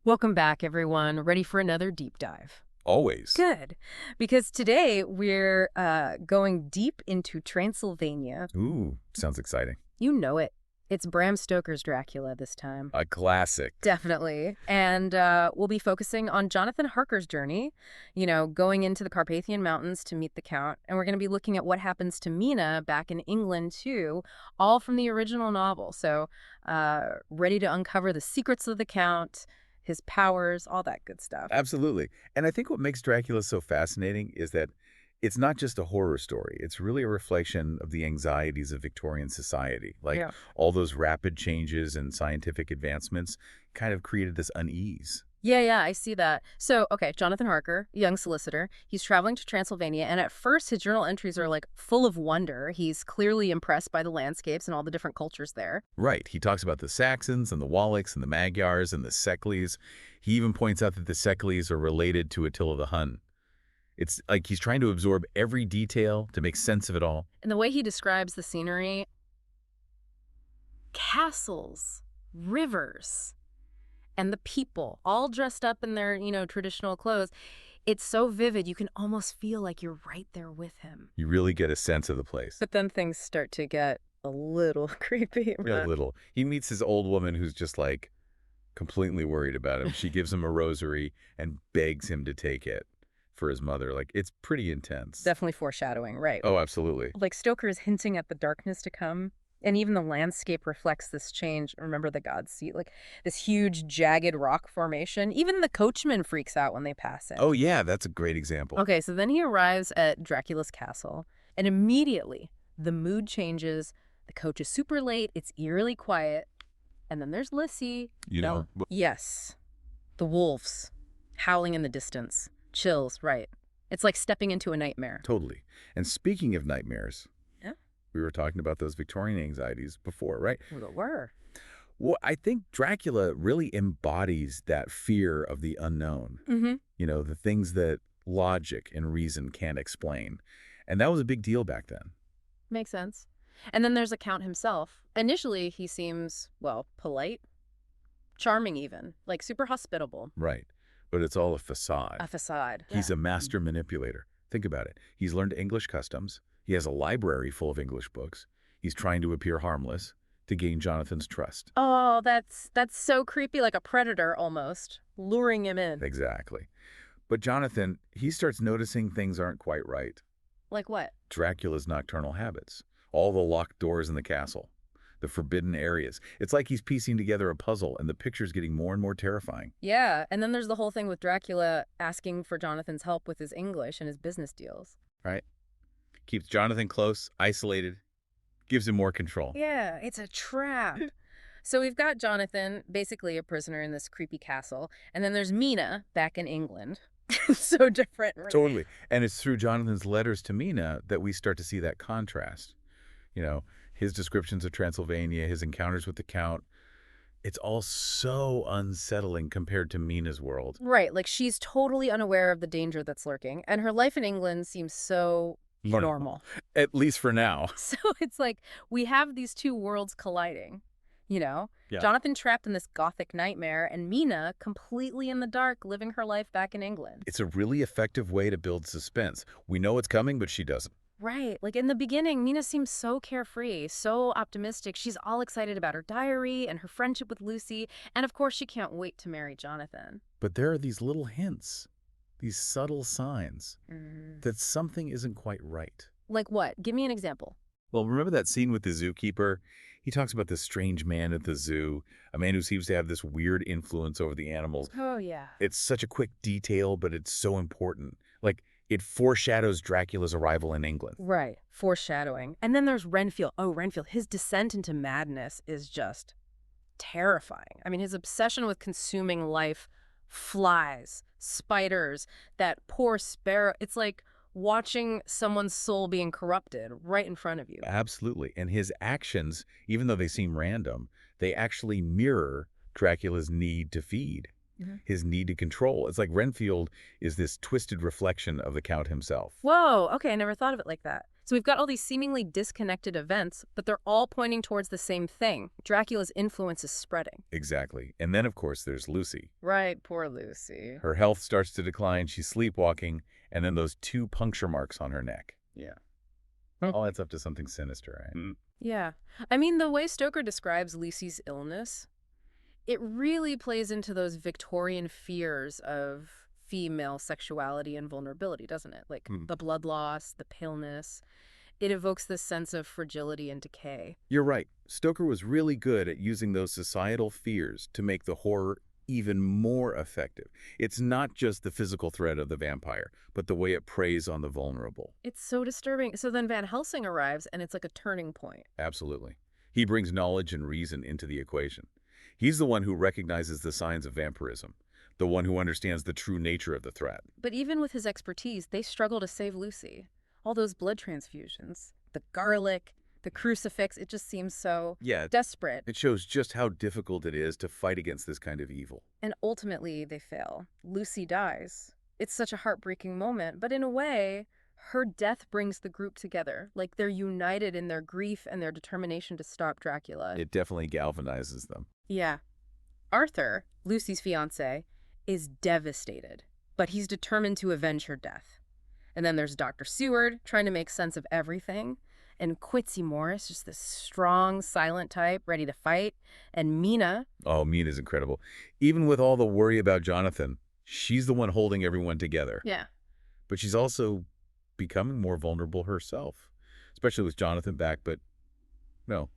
Welcome back, everyone. Ready for another deep dive? Always. Good, because today we're going deep into Transylvania. Ooh, sounds exciting. You know it. It's Bram Stoker's Dracula this time. A classic. Definitely. And we'll be focusing on Jonathan Harker's journey, going into the Carpathian Mountains to meet the Count. And we're going to be looking at what happens to Mina back in England, too, all from the original novel. So ready to uncover the secrets of the Count, his powers, all that good stuff. Absolutely. And I think what makes Dracula so fascinating is that it's not just a horror story. It's really a reflection of the anxieties of Victorian society. Like Yeah. all those rapid changes and scientific advancements kind of created this unease. Yeah, I see that. So, okay, Jonathan Harker, young solicitor, he's traveling to Transylvania, and at first his journal entries are like full of wonder. He's clearly impressed by the landscapes and all the different cultures there. Right. He talks about the Saxons and the Wallachs and the Magyars and the Sekles. He even points out that the Sekles are related to Attila the Hun. It's like he's trying to absorb every detail to make sense of it all. And the way he describes the scenery, castles, rivers, and the people all dressed up in their, traditional clothes. It's so vivid, you can almost feel like you're right there with him. You really get a sense of the place. But then things start to get a little creepy. A little. He meets this old woman who's just like completely worried about him. She gives him a rosary and begs him to take it for his mother. Like, it's pretty intense. Definitely foreshadowing, right? Oh, absolutely. Like Stoker is hinting at the darkness to come. And even the landscape reflects this change. Remember the God's Seat? Like this huge, jagged rock formation. Even the coachman freaks out when they pass it. Oh, yeah, that's a great example. Okay, so then he arrives at Dracula's castle, and immediately the mood changes. The coach is super late. It's eerily quiet. And then there's Lissy. You know, Yes. The wolves howling in the distance. Chills, right. It's like stepping into a nightmare. totally. And speaking of nightmares, Yeah. we were talking about those Victorian anxieties before, right? Well, they were. Well, I think Dracula really embodies that fear of the unknown. Mm-hmm. You know, the things that logic and reason can't explain. And that was a big deal back then. Makes sense. And then there's the Count himself. Initially, he seems, well, polite, charming even, like super hospitable. Right. But it's all a facade. A facade. He's a master manipulator. Think about it. He's learned English customs. He has a library full of English books. He's trying to appear harmless to gain Jonathan's trust. Oh, that's so creepy, like a predator almost, luring him in. Exactly. But Jonathan, he starts noticing things aren't quite right. Like what? Dracula's nocturnal habits, all the locked doors in the castle, the forbidden areas. It's like he's piecing together a puzzle, and the picture's getting more and more terrifying. Yeah, and then there's the whole thing with Dracula asking for Jonathan's help with his English and his business deals. Right? Keeps Jonathan close, isolated, gives him more control. Yeah, it's a trap. So we've got Jonathan, basically a prisoner in this creepy castle, and then there's Mina back in England. So different. Right? Totally. And it's through Jonathan's letters to Mina that we start to see that contrast. You know, his descriptions of Transylvania, his encounters with the Count. It's all so unsettling compared to Mina's world. Right, like she's totally unaware of the danger that's lurking, and her life in England seems so normal. At least for now. So it's like we have these two worlds colliding, Yeah. Jonathan trapped in this gothic nightmare, and Mina completely in the dark, living her life back in England. It's a really effective way to build suspense. We know it's coming, but she doesn't. Right, like in the beginning, Mina seems so carefree, so optimistic. She's all excited about her diary and her friendship with Lucy, and of course she can't wait to marry Jonathan. But there are these little hints, these subtle signs that something isn't quite right. Like what? Give me an example. Well, remember that scene with the zookeeper? He talks about this strange man at the zoo, a man who seems to have this weird influence over the animals. Oh, yeah. It's such a quick detail, but it's so important. Like, it foreshadows Dracula's arrival in England. Right, foreshadowing. And then there's Renfield. Oh, Renfield, his descent into madness is just terrifying. I mean, his obsession with consuming life, flies, spiders, that poor sparrow. It's like watching someone's soul being corrupted right in front of you. Absolutely. And his actions, even though they seem random, they actually mirror Dracula's need to feed, his need to control. It's like Renfield is this twisted reflection of the Count himself. Whoa, okay, I never thought of it like that. So we've got all these seemingly disconnected events, but they're all pointing towards the same thing. Dracula's influence is spreading. Exactly. And then, of course, there's Lucy. Right, poor Lucy. Her health starts to decline, she's sleepwalking, and then those 2 puncture marks on her neck. Yeah. All adds up to something sinister, right? Mm. Yeah. I mean, the way Stoker describes Lucy's illness, it really plays into those Victorian fears of female sexuality and vulnerability, doesn't it? Like the blood loss, the paleness. It evokes this sense of fragility and decay. You're right. Stoker was really good at using those societal fears to make the horror even more effective. It's not just the physical threat of the vampire, but the way it preys on the vulnerable. It's so disturbing. So then Van Helsing arrives, and it's like a turning point. Absolutely. He brings knowledge and reason into the equation. He's the one who recognizes the signs of vampirism, the one who understands the true nature of the threat. But even with his expertise, they struggle to save Lucy. All those blood transfusions, the garlic, the crucifix, it just seems so desperate. It shows just how difficult it is to fight against this kind of evil. And ultimately, they fail. Lucy dies. It's such a heartbreaking moment, but in a way, her death brings the group together. Like, they're united in their grief and their determination to stop Dracula. It definitely galvanizes them. Yeah. Arthur, Lucy's fiancé, is devastated, but he's determined to avenge her death. And then there's Dr. Seward, trying to make sense of everything. And Quincy Morris, just this strong, silent type, ready to fight. And Mina. Oh, Mina's incredible. Even with all the worry about Jonathan, she's the one holding everyone together. Yeah. But she's also becoming more vulnerable herself, especially with Jonathan back, but no,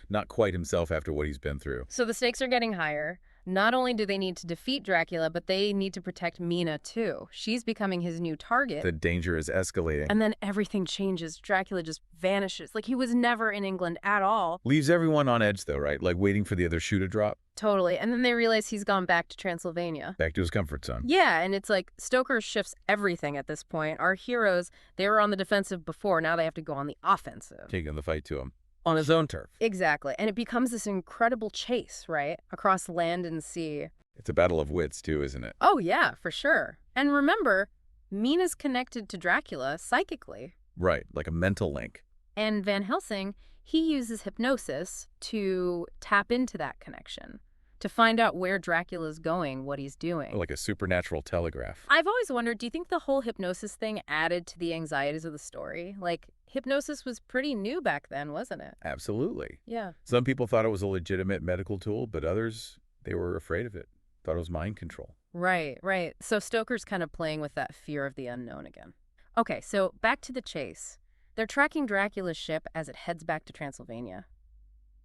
not quite himself after what he's been through. So the stakes are getting higher. Not only do they need to defeat Dracula, but they need to protect Mina, too. She's becoming his new target. The danger is escalating. And then everything changes. Dracula just vanishes. Like, he was never in England at all. Leaves everyone on edge, though, right? Like waiting for the other shoe to drop. Totally. And then they realize he's gone back to Transylvania. Back to his comfort zone. Yeah, and it's like Stoker shifts everything at this point. Our heroes, they were on the defensive before. Now they have to go on the offensive. Taking the fight to him. On his own turf. Exactly. And it becomes this incredible chase, right? Across land and sea. It's a battle of wits, too, isn't it? Oh, yeah, for sure. And remember, Mina's connected to Dracula psychically. Right, like a mental link. And Van Helsing, he uses hypnosis to tap into that connection, to find out where Dracula's going, what he's doing. Like a supernatural telegraph. I've always wondered, do you think the whole hypnosis thing added to the anxieties of the story? Like, hypnosis was pretty new back then, wasn't it? Absolutely. Yeah. Some people thought it was a legitimate medical tool, but others, they were afraid of it. Thought it was mind control. Right, right. So Stoker's kind of playing with that fear of the unknown again. Okay, so back to the chase. They're tracking Dracula's ship as it heads back to Transylvania.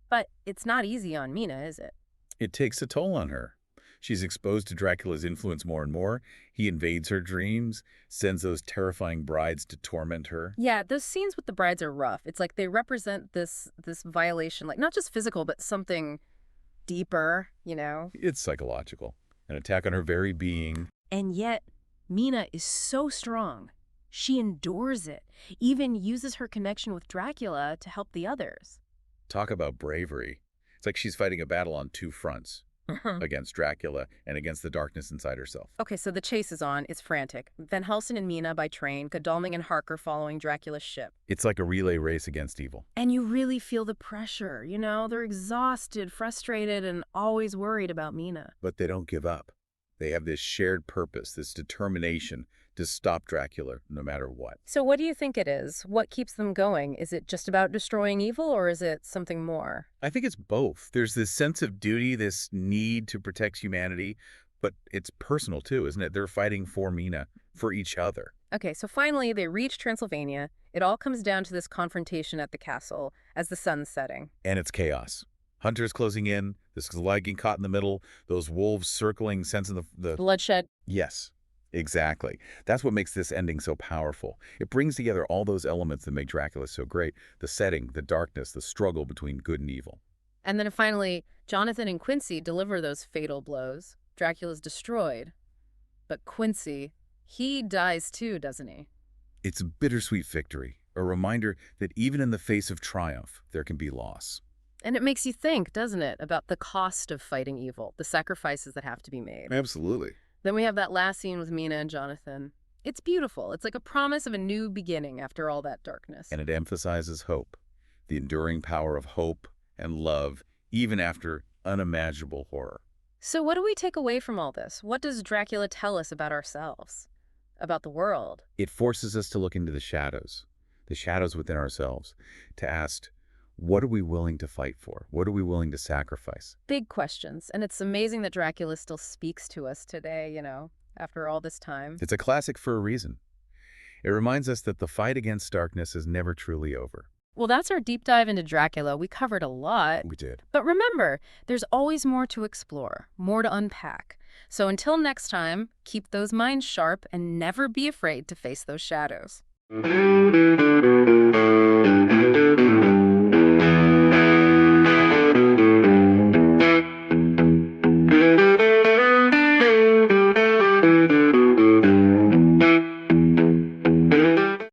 But it's not easy on Mina, is it? It takes a toll on her. She's exposed to Dracula's influence more and more. He invades her dreams, sends those terrifying brides to torment her. Yeah, those scenes with the brides are rough. It's like they represent this violation, like not just physical, but something deeper, you know? It's psychological. An attack on her very being. And yet, Mina is so strong. She endures it, even uses her connection with Dracula to help the others. Talk about bravery. It's like she's fighting a battle on 2 fronts. Against Dracula and against the darkness inside herself. Okay, so the chase is on. It's frantic. Van Helsing and Mina by train, Godalming and Harker following Dracula's ship. It's like a relay race against evil. And you really feel the pressure, you know? They're exhausted, frustrated, and always worried about Mina. But they don't give up. They have this shared purpose, this determination to stop Dracula no matter what. So what do you think it is? What keeps them going? Is it just about destroying evil, or is it something more? I think it's both. There's this sense of duty, this need to protect humanity, but it's personal too, isn't it? They're fighting for Mina, for each other. Okay, so finally they reach Transylvania. It all comes down to this confrontation at the castle as the sun's setting. And it's chaos. Hunters closing in, this lag getting caught in the middle, those wolves circling, sensing the bloodshed. Yes. Exactly. That's what makes this ending so powerful. It brings together all those elements that make Dracula so great. The setting, the darkness, the struggle between good and evil. And then finally, Jonathan and Quincy deliver those fatal blows. Dracula's destroyed. But Quincy, he dies too, doesn't he? It's a bittersweet victory, a reminder that even in the face of triumph, there can be loss. And it makes you think, doesn't it, about the cost of fighting evil, the sacrifices that have to be made. Absolutely. Then we have that last scene with Mina and Jonathan. It's beautiful. It's like a promise of a new beginning after all that darkness. And it emphasizes hope, the enduring power of hope and love, even after unimaginable horror. So what do we take away from all this? What does Dracula tell us about ourselves, about the world? It forces us to look into the shadows within ourselves, to ask, what are we willing to fight for? What are we willing to sacrifice? Big questions. And it's amazing that Dracula still speaks to us today, after all this time. It's a classic for a reason. It reminds us that the fight against darkness is never truly over. Well, that's our deep dive into Dracula. We covered a lot. We did. But remember, there's always more to explore, more to unpack. So until next time, keep those minds sharp and never be afraid to face those shadows.